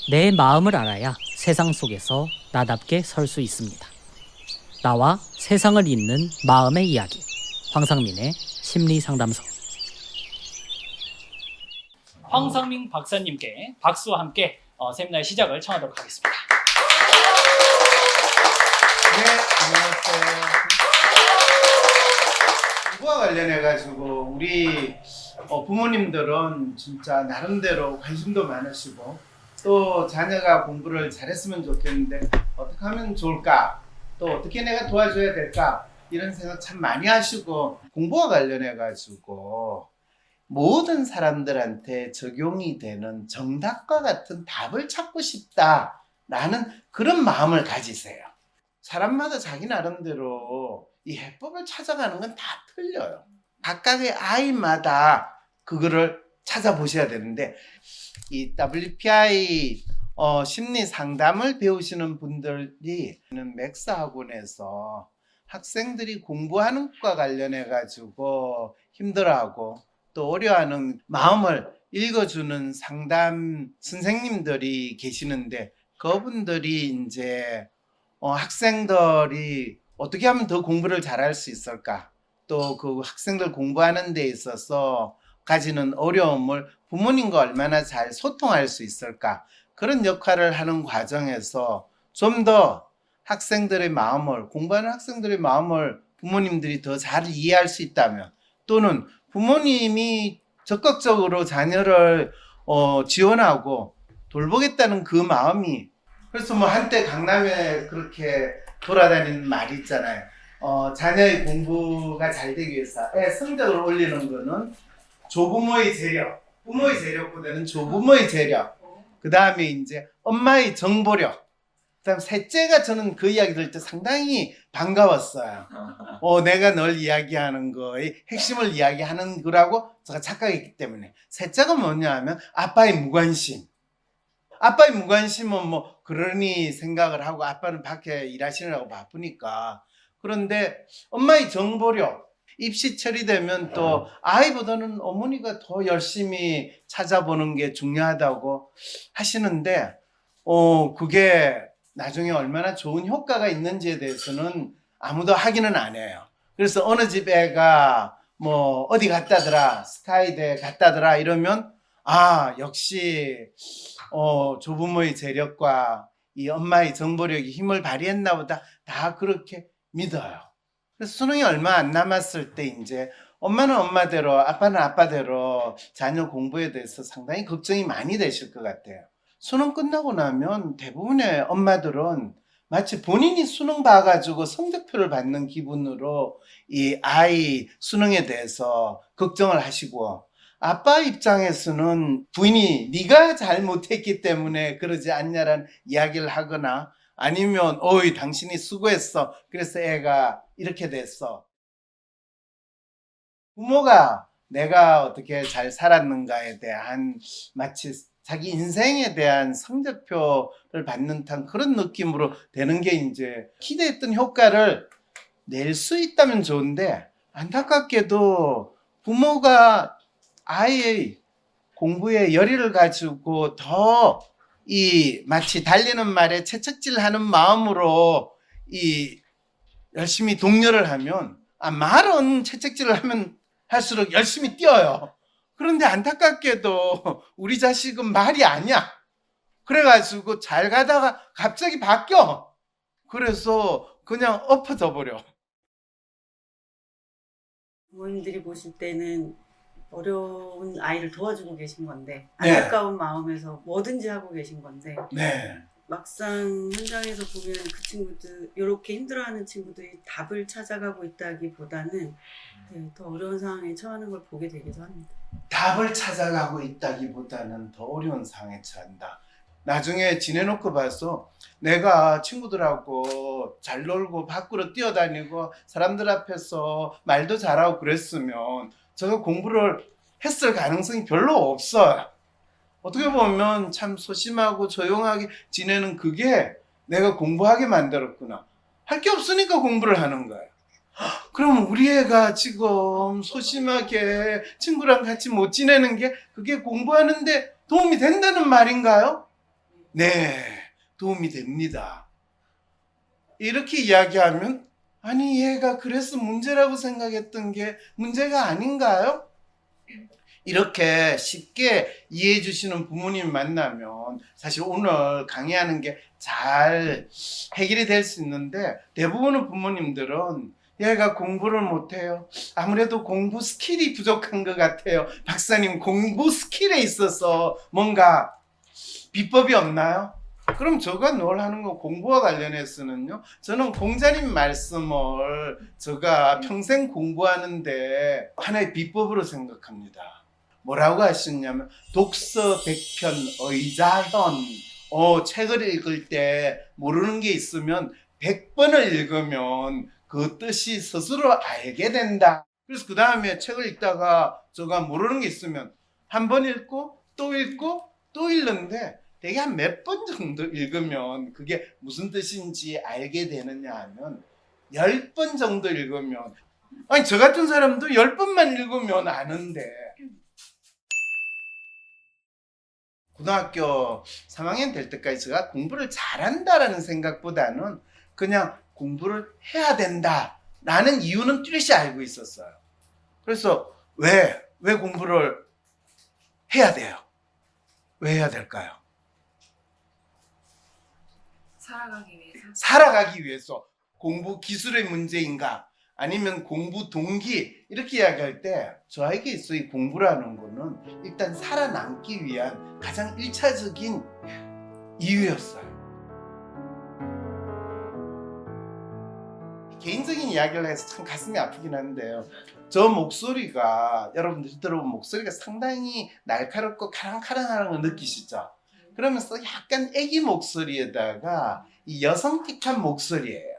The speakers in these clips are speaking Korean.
내 마음을 알아야 세상 속에서 나답게 설 수 있습니다. 나와 세상을 잇는 마음의 이야기. 황상민의 심리상담소. 황상민 박사님께 박수와 함께 세미나의 시작을 청하도록 하겠습니다. 네, 안녕하세요. 공부와 관련해가지고 우리 부모님들은 진짜 나름대로 관심도 많으시고 또 자녀가 공부를 잘했으면 좋겠는데 어떻게 하면 좋을까? 또 어떻게 내가 도와줘야 될까? 이런 생각 참 많이 하시고 공부와 관련해가지고 모든 사람들한테 적용이 되는 정답과 같은 답을 찾고 싶다라는 그런 마음을 가지세요. 사람마다 자기 나름대로 이 해법을 찾아가는 건 다 틀려요. 각각의 아이마다 그거를 찾아보셔야 되는데 이 WPI 심리 상담을 배우시는 분들이 맥스 학원에서 학생들이 공부하는 것과 관련해 가지고 힘들어하고 또 어려워하는 마음을 읽어주는 상담 선생님들이 계시는데 그분들이 이제 학생들이 어떻게 하면 더 공부를 잘할 수 있을까? 또 그 학생들 공부하는 데 있어서 가지는 어려움을 부모님과 얼마나 잘 소통할 수 있을까? 그런 역할을 하는 과정에서 좀 더 학생들의 마음을, 공부하는 학생들의 마음을 부모님들이 더 잘 이해할 수 있다면 또는 부모님이 적극적으로 자녀를 지원하고 돌보겠다는 그 마음이 그래서 뭐 한때 강남에 그렇게 돌아다니는 말이 있잖아요. 자녀의 공부가 잘 되기 위해서 애 성적을 올리는 거는 조부모의 재력, 부모의 재력보다는 조부모의 재력, 그 다음에 이제 엄마의 정보력, 그 다음 셋째가 저는 그 이야기 들을 때 상당히 반가웠어요. 내가 널 이야기하는 거의 핵심을 이야기하는 거라고 제가 착각했기 때문에. 셋째가 뭐냐 하면 아빠의 무관심. 아빠의 무관심은 뭐 그러니 생각을 하고 아빠는 밖에 일하시느라고 바쁘니까. 그런데 엄마의 정보력, 입시 처리되면 또 아이보다는 어머니가 더 열심히 찾아보는 게 중요하다고 하시는데 그게 나중에 얼마나 좋은 효과가 있는지에 대해서는 아무도 확인은 안 해요. 그래서 어느 집 애가 뭐 어디 갔다더라, 스카이대 갔다더라 이러면 역시 조부모의 재력과 이 엄마의 정보력이 힘을 발휘했나 보다 다 그렇게 믿어요. 그래서 수능이 얼마 안 남았을 때 이제 엄마는 엄마대로 아빠는 아빠대로 자녀 공부에 대해서 상당히 걱정이 많이 되실 것 같아요. 수능 끝나고 나면 대부분의 엄마들은 마치 본인이 수능 봐가지고 성적표를 받는 기분으로 이 아이 수능에 대해서 걱정을 하시고 아빠 입장에서는 부인이 네가 잘못했기 때문에 그러지 않냐라는 이야기를 하거나 아니면 어이 당신이 수고했어 그래서 애가 이렇게 됐어. 부모가 내가 어떻게 잘 살았는가에 대한 마치 자기 인생에 대한 성적표를 받는 듯한 그런 느낌으로 되는 게 이제 기대했던 효과를 낼 수 있다면 좋은데 안타깝게도 부모가 아이의 공부에 열의를 가지고 더 마치 달리는 말에 채찍질하는 마음으로 열심히 독려를 하면 말은 채찍질을 하면 할수록 열심히 뛰어요. 그런데 안타깝게도 우리 자식은 말이 아니야. 그래가지고 잘 가다가 갑자기 바뀌어. 그래서 그냥 엎어져 버려. 부모님들이 보실 때는 어려운 아이를 도와주고 계신 건데 네. 안타까운 마음에서 뭐든지 하고 계신 건데 네. 막상 현장에서 보면 그 친구들 이렇게 힘들어하는 친구들이 답을 찾아가고 있다기보다는 더 어려운 상황에 처하는 걸 보게 되기도 합니다. 답을 찾아가고 있다기보다는 더 어려운 상황에 처한다. 나중에 지내놓고 봐서 내가 친구들하고 잘 놀고 밖으로 뛰어다니고 사람들 앞에서 말도 잘하고 그랬으면 저가 공부를 했을 가능성이 별로 없어요. 어떻게 보면 참 소심하고 조용하게 지내는 그게 내가 공부하게 만들었구나. 할 게 없으니까 공부를 하는 거예요. 그럼 우리 애가 지금 소심하게 친구랑 같이 못 지내는 게 그게 공부하는데 도움이 된다는 말인가요? 네, 도움이 됩니다. 이렇게 이야기하면 아니 얘가 그래서 문제라고 생각했던 게 문제가 아닌가요? 이렇게 쉽게 이해해 주시는 부모님 만나면 사실 오늘 강의하는 게 잘 해결이 될 수 있는데, 대부분의 부모님들은 얘가 공부를 못해요. 아무래도 공부 스킬이 부족한 것 같아요. 박사님, 공부 스킬에 있어서 뭔가 비법이 없나요? 그럼 제가 늘 하는 거 공부와 관련해서는요, 저는 공자님 말씀을 제가 평생 공부하는데 하나의 비법으로 생각합니다. 뭐라고 하셨냐면 독서 백편 의자현. 책을 읽을 때 모르는 게 있으면 100번을 읽으면 그 뜻이 스스로 알게 된다. 그래서 그 다음에 책을 읽다가 제가 모르는 게 있으면 한 번 읽고 또 읽고 또 읽는데 되게 한 몇 번 정도 읽으면 그게 무슨 뜻인지 알게 되느냐 하면 10번 정도 읽으면, 아니 저 같은 사람도 10번만 읽으면 아는데, 고등학교 3학년 될 때까지 제가 공부를 잘한다라는 생각보다는 그냥 공부를 해야 된다라는 이유는 뚜렷이 알고 있었어요. 그래서 왜 공부를 해야 돼요? 왜 해야 될까요? 살아가기 위해서. 공부 기술의 문제인가? 아니면 공부 동기? 이렇게 이야기할 때 저에게 있어 이 공부라는 거는 일단 살아남기 위한 가장 1차적인 이유였어요. 개인적인 이야기를 해서 참 가슴이 아프긴 한데요, 저 목소리가, 여러분들이 들어본 목소리가 상당히 날카롭고 카랑카랑하는 거 느끼시죠? 그러면서 약간 애기 목소리에다가 이 여성틱한 목소리예요.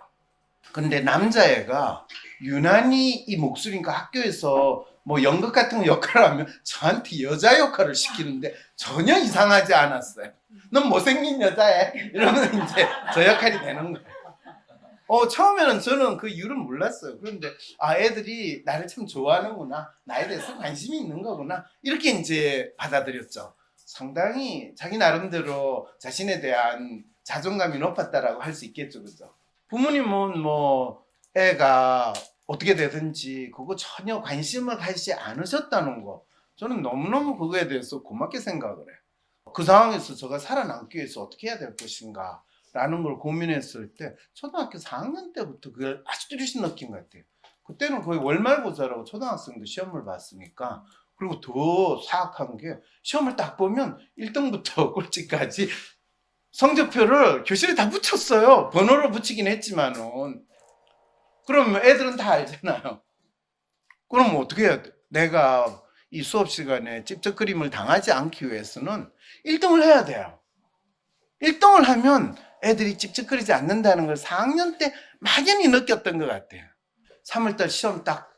근데 남자애가 유난히 이 목소리니까 학교에서 뭐 연극 같은 거 역할을 하면 저한테 여자 역할을 시키는데 전혀 이상하지 않았어요. 넌 못생긴 여자애 이러면 이제 저 역할이 되는 거예요. 처음에는 저는 그 이유를 몰랐어요. 그런데 애들이 나를 참 좋아하는구나, 나에 대해서 관심이 있는 거구나, 이렇게 이제 받아들였죠. 상당히 자기 나름대로 자신에 대한 자존감이 높았다라고 할 수 있겠죠, 그죠? 부모님은 뭐 애가 어떻게 되든지 그거 전혀 관심을 가지지 않으셨다는 거, 저는 너무너무 그거에 대해서 고맙게 생각을 해요. 그 상황에서 제가 살아남기 위해서 어떻게 해야 될 것인가 라는 걸 고민했을 때 초등학교 4학년 때부터 그걸 아주 뚜렷이 느낀 것 같아요. 그때는 거의 월말고사라고 초등학생도 시험을 봤으니까. 그리고 더 사악한 게 시험을 딱 보면 1등부터 꼴찌까지 성적표를 교실에 다 붙였어요. 번호로 붙이긴 했지만은. 그러면 애들은 다 알잖아요. 그럼 어떻게 해야 돼? 내가 이 수업 시간에 찝쩍거림을 당하지 않기 위해서는 1등을 해야 돼요. 1등을 하면 애들이 찝쩍거리지 않는다는 걸 4학년 때 막연히 느꼈던 것 같아요. 3월달 시험 딱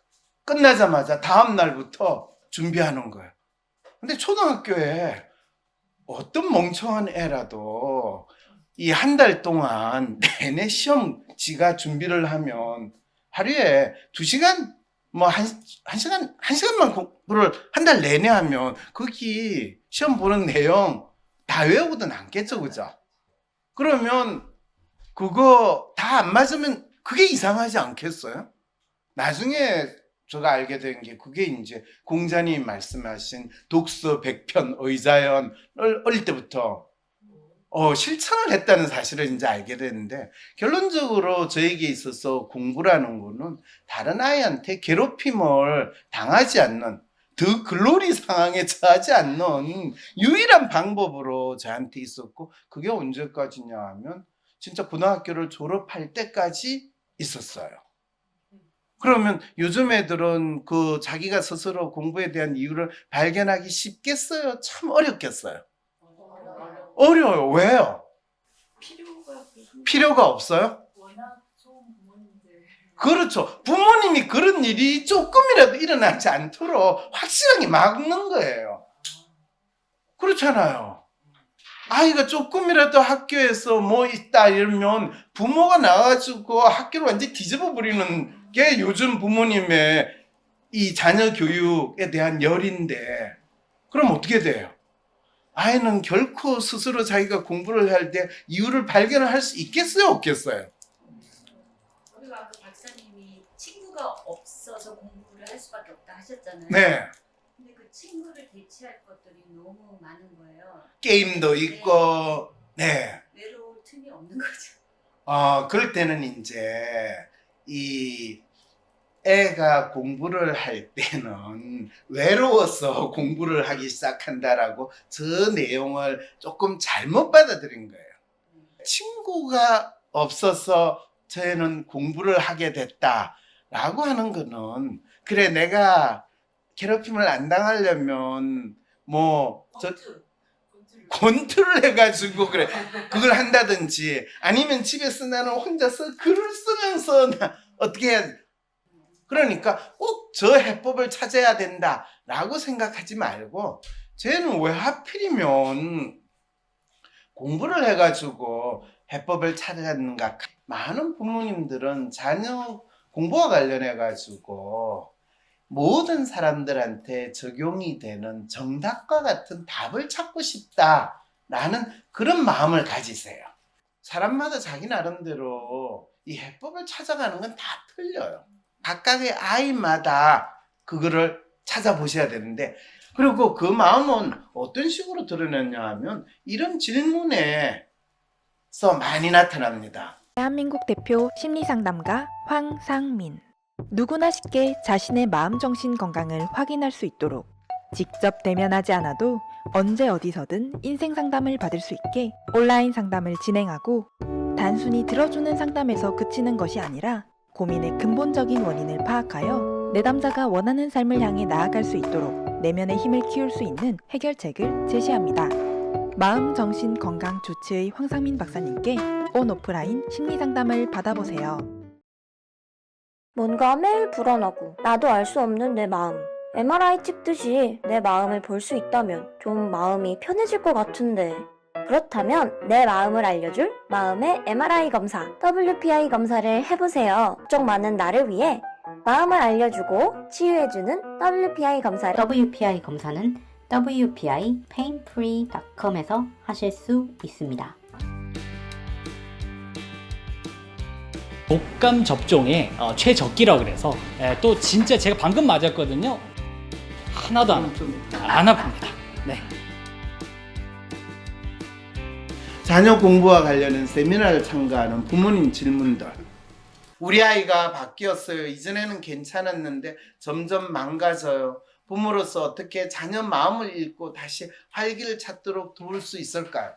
끝나자마자 다음 날부터 준비하는 거예요. 근데 초등학교에 어떤 멍청한 애라도 이 한 달 동안 내내 시험지가 준비를 하면 하루에 2시간, 뭐 한 시간만 공부를 한 달 내내 하면 거기 시험 보는 내용 다 외우고도 남겠죠, 그죠? 그러면 그거 다 안 맞으면 그게 이상하지 않겠어요? 나중에 제가 알게 된 게 그게 이제 공자님 말씀하신 독서 백편 의자연을 어릴 때부터 실천을 했다는 사실을 이제 알게 됐는데, 결론적으로 저에게 있어서 공부라는 거는 다른 아이한테 괴롭힘을 당하지 않는, 더 글로리 상황에 처하지 않는 유일한 방법으로 저한테 있었고, 그게 언제까지냐 하면 진짜 고등학교를 졸업할 때까지 있었어요. 그러면 요즘 애들은 그 자기가 스스로 공부에 대한 이유를 발견하기 쉽겠어요? 참 어렵겠어요? 어려워요. 왜요? 필요가 없어요? 워낙 좋은 부모님들. 그렇죠. 부모님이 그런 일이 조금이라도 일어나지 않도록 확실하게 막는 거예요. 그렇잖아요. 아이가 조금이라도 학교에서 뭐 있다 이러면 부모가 나와가지고 학교를 완전히 뒤집어 버리는 게 요즘 부모님의 이 자녀 교육에 대한 열인데, 그럼 어떻게 돼요? 아이는 결코 스스로 자기가 공부를 할 때 이유를 발견을 할 수 있겠어요, 없겠어요? 우리가 아까 박사님이 친구가 없어서 공부를 할 수밖에 없다 하셨잖아요. 네. 근데 그 친구를 대체할 것들이 너무 많은 거예요. 게임도 있고, 네. 외로울 틈이 없는 거죠. 그럴 때는 이제 이 애가 공부를 할 때는 외로워서 공부를 하기 시작한다라고 저 내용을 조금 잘못 받아들인 거예요. 친구가 없어서 저희는 공부를 하게 됐다라고 하는 거는, 그래 내가 괴롭힘을 안 당하려면 권투를 해가지고 그래 그걸 한다든지, 아니면 집에서 나는 혼자서 글을 쓰면서 어떻게 해야 돼? 그러니까 꼭 저 해법을 찾아야 된다라고 생각하지 말고, 쟤는 왜 하필이면 공부를 해가지고 해법을 찾았는가. 많은 부모님들은 자녀 공부와 관련해가지고 모든 사람들한테 적용이 되는 정답과 같은 답을 찾고 싶다라는 그런 마음을 가지세요. 사람마다 자기 나름대로 이 해법을 찾아가는 건 다 틀려요. 각각의 아이마다 그거를 찾아보셔야 되는데, 그리고 그 마음은 어떤 식으로 드러냈냐 하면 이런 질문에서 많이 나타납니다. 대한민국 대표 심리상담가 황상민. 누구나 쉽게 자신의 마음 정신 건강을 확인할 수 있도록 직접 대면하지 않아도 언제 어디서든 인생 상담을 받을 수 있게 온라인 상담을 진행하고, 단순히 들어주는 상담에서 그치는 것이 아니라 고민의 근본적인 원인을 파악하여 내담자가 원하는 삶을 향해 나아갈 수 있도록 내면의 힘을 키울 수 있는 해결책을 제시합니다. 마음 정신 건강 주치의 황상민 박사님께 온 오프라인 심리 상담을 받아보세요. 뭔가 매일 불안하고 나도 알 수 없는 내 마음. MRI 찍듯이 내 마음을 볼 수 있다면 좀 마음이 편해질 것 같은데. 그렇다면 내 마음을 알려줄 마음의 MRI 검사, WPI 검사를 해보세요. 걱정 많은 나를 위해 마음을 알려주고 치유해주는 WPI 검사를. WPI 검사는 wpipainfree.com에서 하실 수 있습니다. 독감 접종의 최적기라고 그래서 또 진짜 제가 방금 맞았거든요. 하나도 안 아픕니다. 네. 자녀 공부와 관련된 세미나를 참가하는 부모님 질문들. 우리 아이가 바뀌었어요. 이전에는 괜찮았는데 점점 망가져요. 부모로서 어떻게 자녀 마음을 읽고 다시 활기를 찾도록 도울 수 있을까요?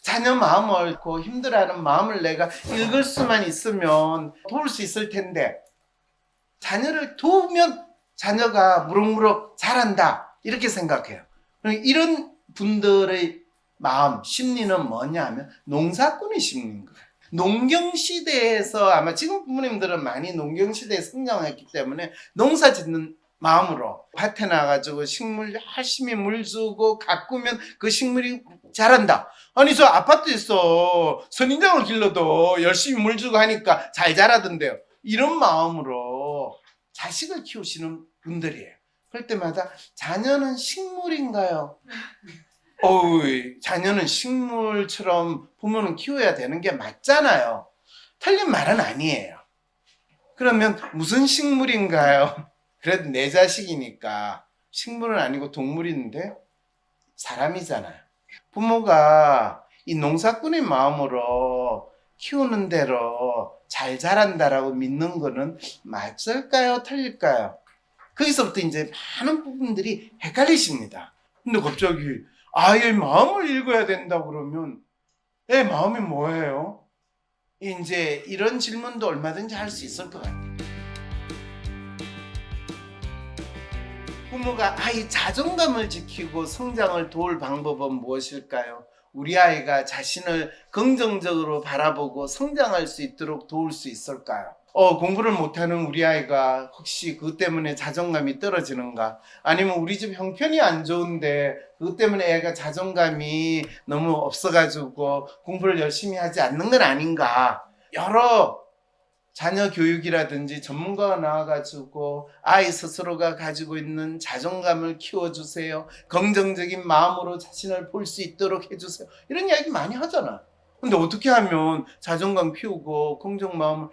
자녀 마음을 앓고 힘들어하는 마음을 내가 읽을 수만 있으면 도울 수 있을 텐데, 자녀를 도우면 자녀가 무럭무럭 자란다 이렇게 생각해요. 이런 분들의 마음, 심리는 뭐냐 하면 농사꾼의 심리인 거예요. 농경시대에서, 아마 지금 부모님들은 많이 농경시대에 성장했기 때문에 농사 짓는 마음으로 밭에 나가지고 식물 열심히 물 주고 가꾸면 그 식물이 자란다. 아니 저 아파트에서 선인장을 길러도 열심히 물 주고 하니까 잘 자라던데요. 이런 마음으로 자식을 키우시는 분들이에요. 그럴 때마다 자녀는 식물인가요? 자녀는 식물처럼 부모는 키워야 되는 게 맞잖아요. 틀린 말은 아니에요. 그러면 무슨 식물인가요? 그래도 내 자식이니까 식물은 아니고 동물인데 사람이잖아요. 부모가 이 농사꾼의 마음으로 키우는 대로 잘 자란다라고 믿는 거는 맞을까요? 틀릴까요? 거기서부터 이제 많은 부분들이 헷갈리십니다. 근데 갑자기 아이의 마음을 읽어야 된다 그러면 애 마음이 뭐예요? 이제 이런 질문도 얼마든지 할 수 있을 것 같아요. 부모가 아이 자존감을 지키고 성장을 도울 방법은 무엇일까요? 우리 아이가 자신을 긍정적으로 바라보고 성장할 수 있도록 도울 수 있을까요? 공부를 못하는 우리 아이가 혹시 그것 때문에 자존감이 떨어지는가? 아니면 우리 집 형편이 안 좋은데 그것 때문에 애가 자존감이 너무 없어가지고 공부를 열심히 하지 않는 건 아닌가? 여러 자녀 교육이라든지 전문가가 나와가지고 아이 스스로가 가지고 있는 자존감을 키워주세요. 긍정적인 마음으로 자신을 볼 수 있도록 해주세요. 이런 이야기 많이 하잖아. 근데 어떻게 하면 자존감 키우고 긍정 마음을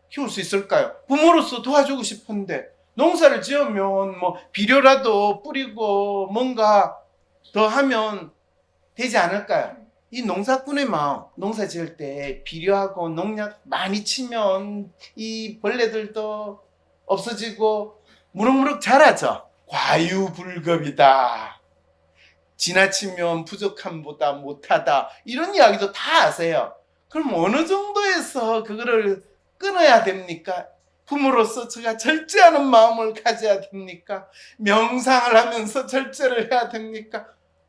키울 수 있을까요? 부모로서 도와주고 싶은데 농사를 지으면 뭐 비료라도 뿌리고 뭔가 더 하면 되지 않을까요? 이 농사꾼의 마음, 농사 지을 때 비료하고 농약 많이 치면 이 벌레들도 없어지고 무럭무럭 자라죠. 과유불급이다. 지나치면 부족함보다 못하다. 이런 이야기도 다 아세요. 그럼 어느 정도에서 그거를 끊어야 됩니까? 부모로서 제가 절제하는 마음을 가져야 됩니까? 명상을 하면서 절제를 해야 됩니까?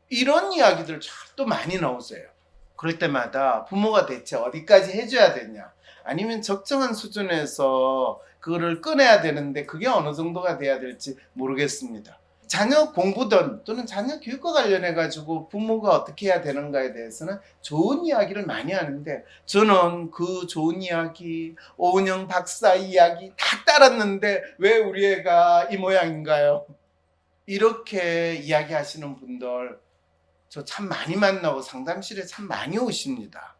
이런 이야기들 또 많이 나오세요. 그럴 때마다 부모가 대체 어디까지 해줘야 되냐? 아니면 적정한 수준에서 그거를 꺼내야 되는데 그게 어느 정도가 돼야 될지 모르겠습니다. 자녀 공부든 또는 자녀 교육과 관련해 가지고 부모가 어떻게 해야 되는가에 대해서는 좋은 이야기를 많이 하는데 저는 그 좋은 이야기, 오은영 박사 이야기 다 따랐는데 왜 우리 애가 이 모양인가요? 이렇게 이야기하시는 분들 저 참 많이 만나고 상담실에 참 많이 오십니다.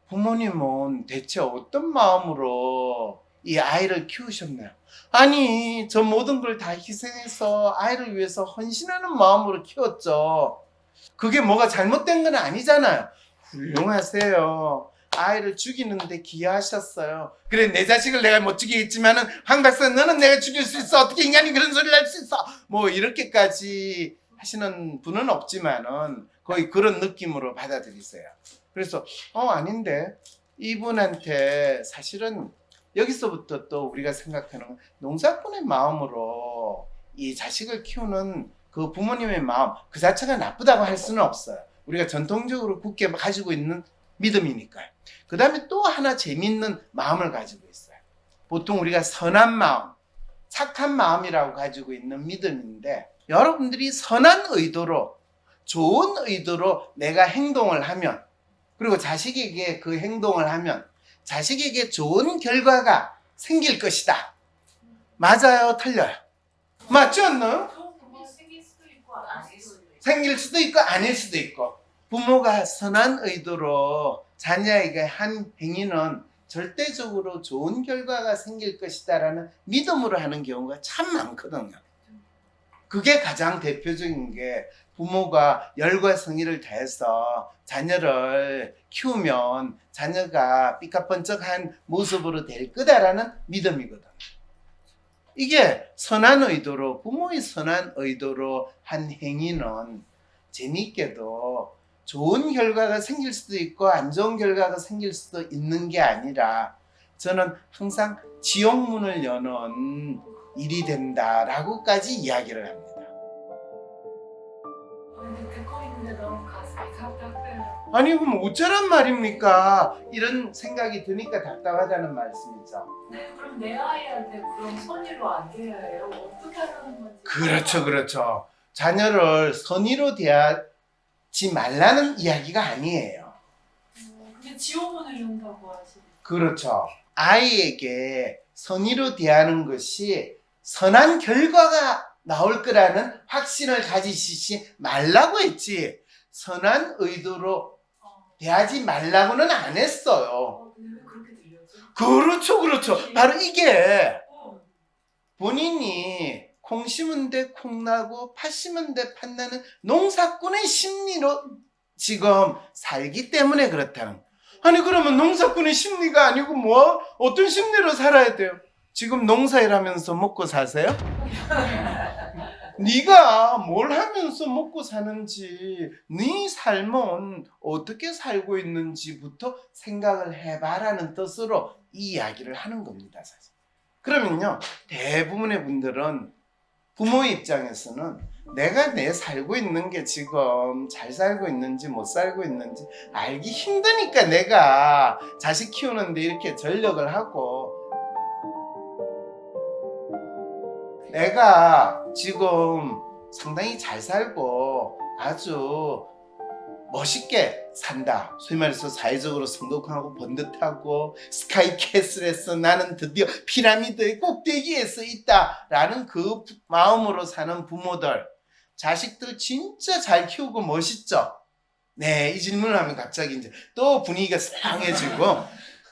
부모님은 대체 어떤 마음으로 이 아이를 키우셨나요? 아니, 저 모든 걸 다 희생해서 아이를 위해서 헌신하는 마음으로 키웠죠. 그게 뭐가 잘못된 건 아니잖아요. 훌륭하세요. 아이를 죽이는데 기여하셨어요. 그래, 내 자식을 내가 못 죽이겠지만은 황 박사 너는 내가 죽일 수 있어. 어떻게 인간이 그런 소리를 할 수 있어. 뭐 이렇게까지 하시는 분은 없지만은 거의 그런 느낌으로 받아들이세요. 그래서 아닌데 이분한테 사실은 여기서부터 또 우리가 생각하는 농사꾼의 마음으로 이 자식을 키우는 그 부모님의 마음 그 자체가 나쁘다고 할 수는 없어요. 우리가 전통적으로 굳게 가지고 있는 믿음이니까요. 그 다음에 또 하나 재미있는 마음을 가지고 있어요. 보통 우리가 선한 마음, 착한 마음이라고 가지고 있는 믿음인데 여러분들이 선한 의도로 좋은 의도로 내가 행동을 하면 그리고 자식에게 그 행동을 하면 자식에게 좋은 결과가 생길 것이다. 맞아요? 틀려요? 맞지 않나요? 생길 수도 있고 아닐 수도 있고. 생길 수도 있고 아닐 수도 있고 부모가 선한 의도로 자녀에게 한 행위는 절대적으로 좋은 결과가 생길 것이다라는 믿음으로 하는 경우가 참 많거든요. 그게 가장 대표적인 게 부모가 열과 성의를 다해서 자녀를 키우면 자녀가 삐까뻔쩍한 모습으로 될 거다라는 믿음이거든. 이게 선한 의도로 부모의 선한 의도로 한 행위는 재미있게도 좋은 결과가 생길 수도 있고 안 좋은 결과가 생길 수도 있는 게 아니라 저는 항상 지옥문을 여는 일이 된다라고까지 이야기를 합니다. 근데 듣고 있는데 너무 가슴이 답답해요. 아니 그럼 어쩌란 말입니까? 이런 생각이 드니까 답답하다는 말씀이죠. 네, 그럼 내 아이한테 그런 선의로 안 대해야 해요? 어떻게 하라는 건지. 그렇죠. 자녀를 선의로 대하지 말라는 이야기가 아니에요. 근데 지원문을 연다고 하시네. 그렇죠. 아이에게 선의로 대하는 것이 선한 결과가 나올 거라는 확신을 가지시지 말라고 했지 선한 의도로 대하지 말라고는 안 했어요. 근데 왜 그렇게 들려죠? 그렇죠. 바로 이게 본인이 콩 심은 데 콩 나고 팥 심은 데 팥 나는 농사꾼의 심리로 지금 살기 때문에 그렇다는. 아니 그러면 농사꾼의 심리가 아니고 뭐 어떤 심리로 살아야 돼요? 지금 농사일 하면서 먹고 사세요? 네가 뭘 하면서 먹고 사는지 네 삶은 어떻게 살고 있는지부터 생각을 해봐라는 뜻으로 이 이야기를 하는 겁니다. 사실. 그러면요 대부분의 분들은 부모의 입장에서는 내가 살고 있는 게 지금 잘 살고 있는지 못 살고 있는지 알기 힘드니까 내가 자식 키우는데 이렇게 전력을 하고 내가 지금 상당히 잘 살고 아주 멋있게 산다. 소위 말해서 사회적으로 성공하고 번듯하고 스카이캐슬에서 나는 드디어 피라미드의 꼭대기에 서 있다라는 그 마음으로 사는 부모들, 자식들 진짜 잘 키우고 멋있죠? 네, 이 질문을 하면 갑자기 이제 또 분위기가 쌍해지고,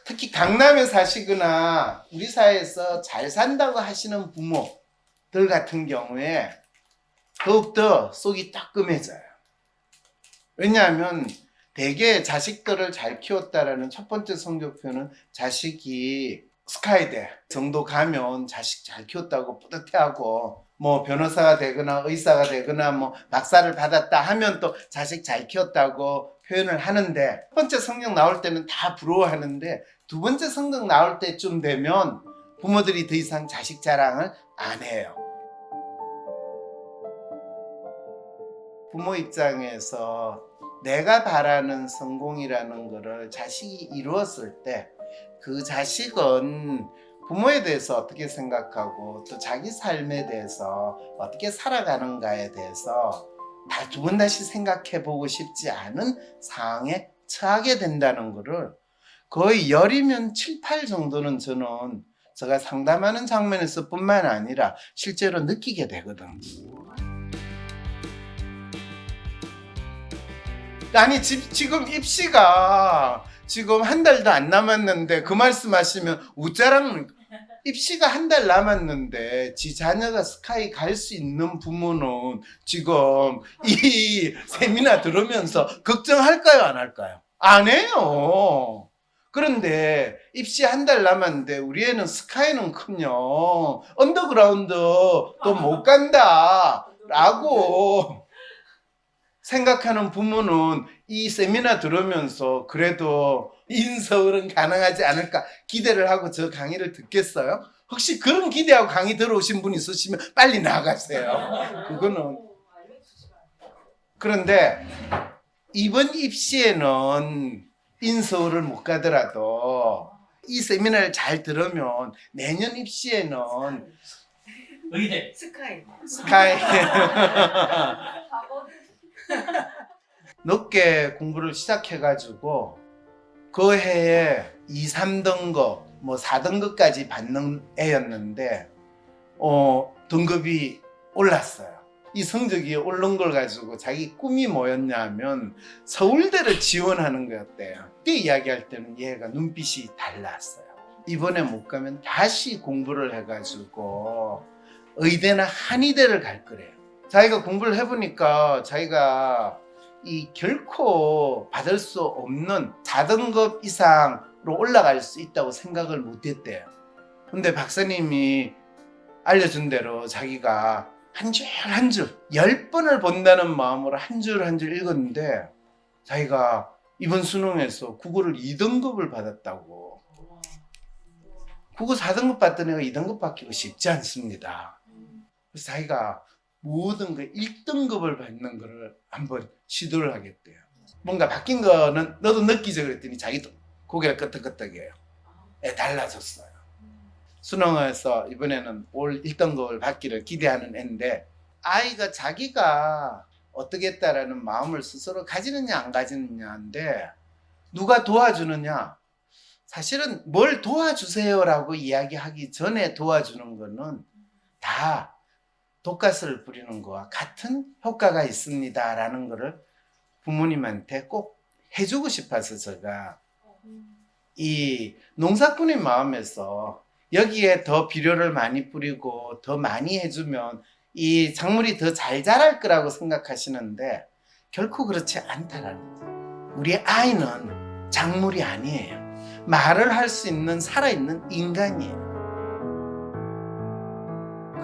특히 강남에 사시거나 우리 사회에서 잘 산다고 하시는 부모들 같은 경우에 더욱더 속이 따끔해져요. 왜냐하면 대개 자식들을 잘 키웠다라는 첫 번째 성적표는 자식이 스카이대 정도 가면 자식 잘 키웠다고 뿌듯해하고, 뭐 변호사가 되거나 의사가 되거나 뭐 박사를 받았다 하면 또 자식 잘 키웠다고 표현을 하는데, 첫 번째 성적 나올 때는 다 부러워하는데 두 번째 성적 나올 때쯤 되면 부모들이 더 이상 자식 자랑을 안 해요. 부모 입장에서 내가 바라는 성공이라는 거를 자식이 이루었을 때 그 자식은 부모에 대해서 어떻게 생각하고 또 자기 삶에 대해서 어떻게 살아가는가에 대해서 두 번 다시 생각해 보고 싶지 않은 상황에 처하게 된다는 거를 거의 열이면 7, 8 정도는 저는 제가 상담하는 장면에서 뿐만 아니라 실제로 느끼게 되거든요. 아니 지금 입시가 지금 한 달도 안 남았는데 그 말씀하시면 웃자랑, 입시가 한 달 남았는데 지 자녀가 스카이 갈 수 있는 부모는 지금 이 세미나 들으면서 걱정할까요, 안 할까요? 안 해요. 그런데 입시 한 달 남았는데 우리 애는 스카이는 커녕 언더그라운드 또 못 간다 라고 생각하는 부모는 이 세미나 들으면서 그래도 인서울은 가능하지 않을까 기대를 하고 저 강의를 듣겠어요? 혹시 그런 기대하고 강의 들어오신 분 있으시면 빨리 나가세요. 그거는. 그런데 이번 입시에는 인서울을 못 가더라도 이 세미나를 잘 들으면 내년 입시에는 의대 스카이 높게 공부를 시작해가지고 그 해에 2, 3등급 뭐 4등급까지 받는 애였는데 등급이 올랐어요. 이 성적이 오른 걸 가지고 자기 꿈이 뭐였냐면 서울대를 지원하는 거였대요. 그때 이야기할 때는 얘가 눈빛이 달랐어요. 이번에 못 가면 다시 공부를 해가지고 의대나 한의대를 갈 거래요. 자기가 공부를 해보니까 자기가 이 결코 받을 수 없는 4등급 이상으로 올라갈 수 있다고 생각을 못했대요. 근데 박사님이 알려준 대로 자기가 한 줄 한 줄 10번을 본다는 마음으로 한 줄 한 줄 읽었는데 자기가 이번 수능에서 국어를 2등급을 받았다고. 국어 4등급 받던 애가 2등급 받기가 쉽지 않습니다. 그래서 자기가 모든 그 1등급을 받는 거를 한번 시도를 하겠대요. 뭔가 바뀐 거는 너도 느끼죠 그랬더니 자기도 고개를 끄덕끄덕해요. 달라졌어요. 수능에서 이번에는 올 1등급을 받기를 기대하는 애인데, 아이가 자기가 어떻게 했다라는 마음을 스스로 가지느냐 안 가지느냐인데, 누가 도와주느냐, 사실은 뭘 도와주세요라고 이야기하기 전에 도와주는 거는 다 독가스를 뿌리는 거와 같은 효과가 있습니다라는 거를 부모님한테 꼭 해주고 싶어서 제가 이 농사꾼의 마음에서 여기에 더 비료를 많이 뿌리고 더 많이 해주면 이 작물이 더 잘 자랄 거라고 생각하시는데 결코 그렇지 않다라는 거예요. 우리 아이는 작물이 아니에요. 말을 할 수 있는 살아있는 인간이에요.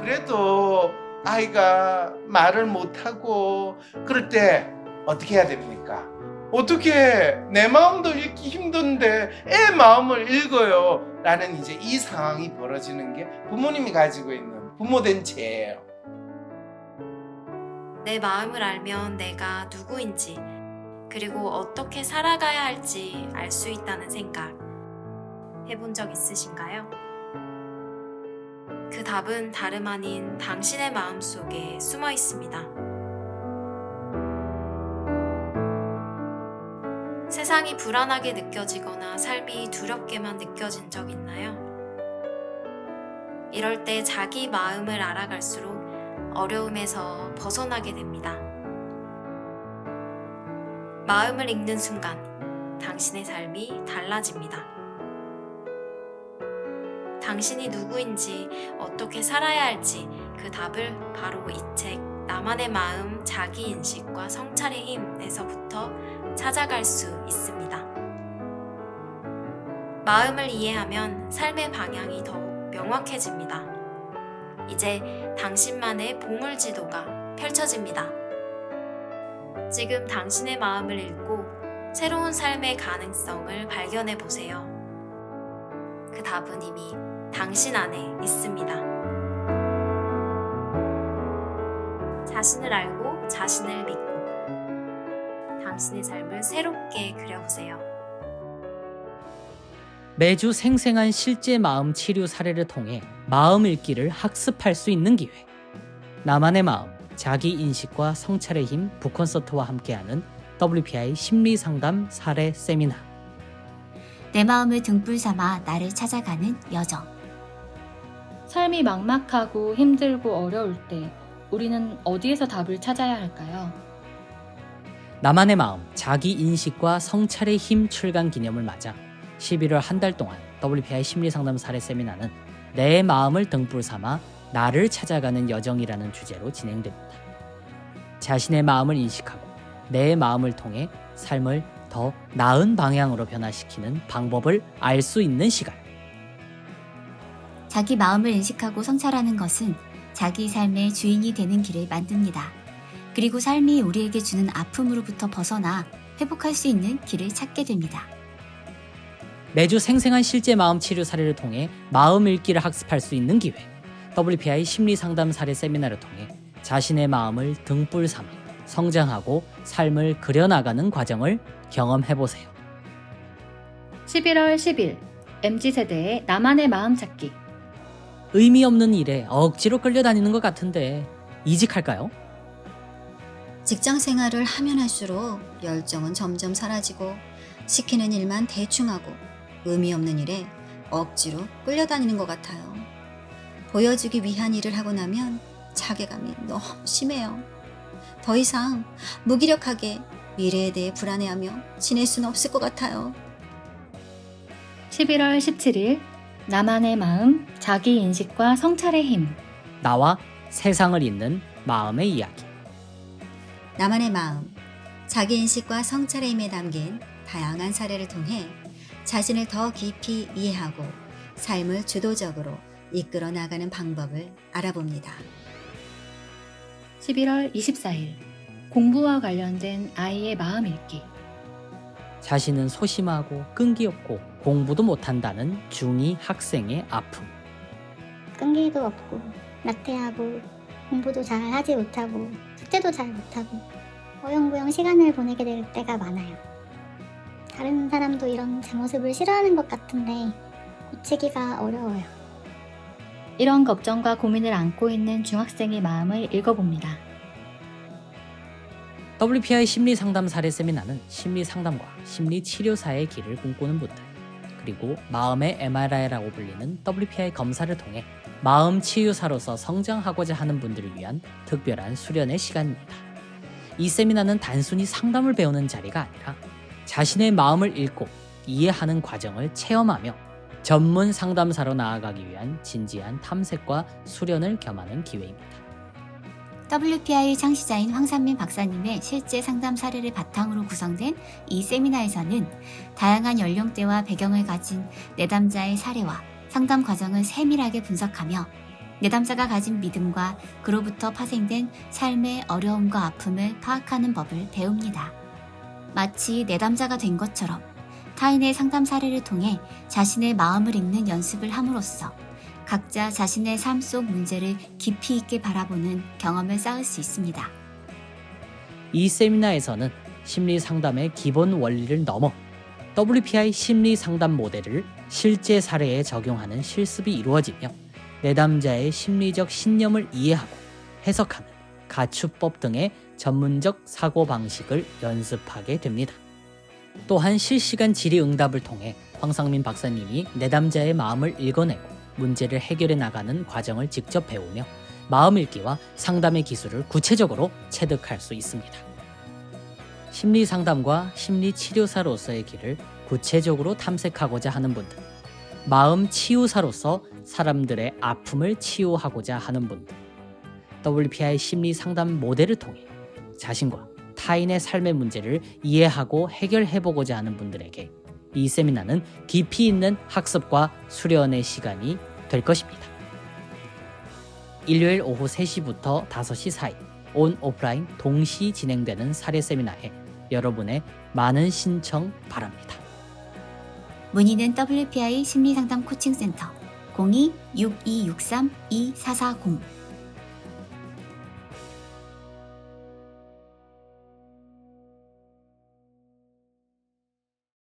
그래도 아이가 말을 못하고 그럴 때 어떻게 해야 됩니까? 어떻게 내 마음도 읽기 힘든데 애 마음을 읽어요 라는 이제 이 상황이 벌어지는 게 부모님이 가지고 있는 부모된 죄예요. 내 마음을 알면 내가 누구인지 그리고 어떻게 살아가야 할지 알 수 있다는 생각 해본 적 있으신가요? 그 답은 다름 아닌 당신의 마음속에 숨어 있습니다. 세상이 불안하게 느껴지거나 삶이 두렵게만 느껴진 적 있나요? 이럴 때 자기 마음을 알아갈수록 어려움에서 벗어나게 됩니다. 마음을 읽는 순간 당신의 삶이 달라집니다. 당신이 누구인지 어떻게 살아야 할지 그 답을 바로 이 책 나만의 마음 자기인식과 성찰의 힘에서부터 찾아갈 수 있습니다. 마음을 이해하면 삶의 방향이 더욱 명확해집니다. 이제 당신만의 보물지도가 펼쳐집니다. 지금 당신의 마음을 읽고 새로운 삶의 가능성을 발견해 보세요. 그 답은 이미 당신 안에 있습니다. 자신을 알고 자신을 믿고 당신의 삶을 새롭게 그려보세요. 매주 생생한 실제 마음 치료 사례를 통해 마음 읽기를 학습할 수 있는 기회. 나만의 마음, 자기 인식과 성찰의 힘 북콘서트와 함께하는 WPI 심리상담 사례 세미나. 내 마음을 등불 삼아 나를 찾아가는 여정. 삶이 막막하고 힘들고 어려울 때 우리는 어디에서 답을 찾아야 할까요? 나만의 마음, 자기 인식과 성찰의 힘 출간 기념을 맞아 11월 한 달 동안 WPI 심리상담 사례 세미나는 내 마음을 등불 삼아 나를 찾아가는 여정이라는 주제로 진행됩니다. 자신의 마음을 인식하고 내 마음을 통해 삶을 더 나은 방향으로 변화시키는 방법을 알 수 있는 시간. 자기 마음을 인식하고 성찰하는 것은 자기 삶의 주인이 되는 길을 만듭니다. 그리고 삶이 우리에게 주는 아픔으로부터 벗어나 회복할 수 있는 길을 찾게 됩니다. 매주 생생한 실제 마음 치료 사례를 통해 마음 읽기를 학습할 수 있는 기회. WPI 심리상담 사례 세미나를 통해 자신의 마음을 등불 삼아 성장하고 삶을 그려나가는 과정을 경험해보세요. 11월 10일 MZ세대의 나만의 마음 찾기. 의미 없는 일에 억지로 끌려다니는 것 같은데 이직할까요? 직장 생활을 하면 할수록 열정은 점점 사라지고 시키는 일만 대충 하고 의미 없는 일에 억지로 끌려다니는 것 같아요. 보여주기 위한 일을 하고 나면 자괴감이 너무 심해요. 더 이상 무기력하게 미래에 대해 불안해하며 지낼 수는 없을 것 같아요. 11월 17일 나만의 마음, 자기 인식과 성찰의 힘. 나와 세상을 잇는 마음의 이야기. 나만의 마음, 자기 인식과 성찰의 힘에 담긴 다양한 사례를 통해 자신을 더 깊이 이해하고 삶을 주도적으로 이끌어 나가는 방법을 알아봅니다. 11월 24일 공부와 관련된 아이의 마음 읽기. 자신은 소심하고 끈기없고 공부도 못한다는 중2 학생의 아픔. 끈기도 없고 나태하고 공부도 잘 하지 못하고 숙제도 잘 못하고 어영부영 시간을 보내게 될 때가 많아요. 다른 사람도 이런 제 모습을 싫어하는 것 같은데 고치기가 어려워요. 이런 걱정과 고민을 안고 있는 중학생의 마음을 읽어봅니다. WPI 심리상담 사례 세미나는 심리상담과 심리치료사의 길을 꿈꾸는 분들, 그리고 마음의 MRI라고 불리는 WPI 검사를 통해 마음 치유사로서 성장하고자 하는 분들을 위한 특별한 수련의 시간입니다. 이 세미나는 단순히 상담을 배우는 자리가 아니라 자신의 마음을 읽고 이해하는 과정을 체험하며 전문 상담사로 나아가기 위한 진지한 탐색과 수련을 겸하는 기회입니다. WPI 창시자인 황상민 박사님의 실제 상담 사례를 바탕으로 구성된 이 세미나에서는 다양한 연령대와 배경을 가진 내담자의 사례와 상담 과정을 세밀하게 분석하며 내담자가 가진 믿음과 그로부터 파생된 삶의 어려움과 아픔을 파악하는 법을 배웁니다. 마치 내담자가 된 것처럼 타인의 상담 사례를 통해 자신의 마음을 읽는 연습을 함으로써 각자 자신의 삶 속 문제를 깊이 있게 바라보는 경험을 쌓을 수 있습니다. 이 세미나에서는 심리 상담의 기본 원리를 넘어 WPI 심리 상담 모델을 실제 사례에 적용하는 실습이 이루어지며 내담자의 심리적 신념을 이해하고 해석하는 가추법 등의 전문적 사고방식을 연습하게 됩니다. 또한 실시간 질의응답을 통해 황상민 박사님이 내담자의 마음을 읽어내고 문제를 해결해 나가는 과정을 직접 배우며 마음 읽기와 상담의 기술을 구체적으로 체득할 수 있습니다. 심리 상담과 심리 치료사로서의 길을 구체적으로 탐색하고자 하는 분들, 마음 치유사로서 사람들의 아픔을 치유하고자 하는 분들, WPI 심리 상담 모델을 통해 자신과 타인의 삶의 문제를 이해하고 해결해보고자 하는 분들에게 이 세미나는 깊이 있는 학습과 수련의 시간이 될 것입니다. 일요일 오후 3시부터 5시 사이 온 오프라인 동시 진행되는 사례 세미나에 여러분의 많은 신청 바랍니다. 문의는 WPI 심리상담 코칭센터 02-6263-2440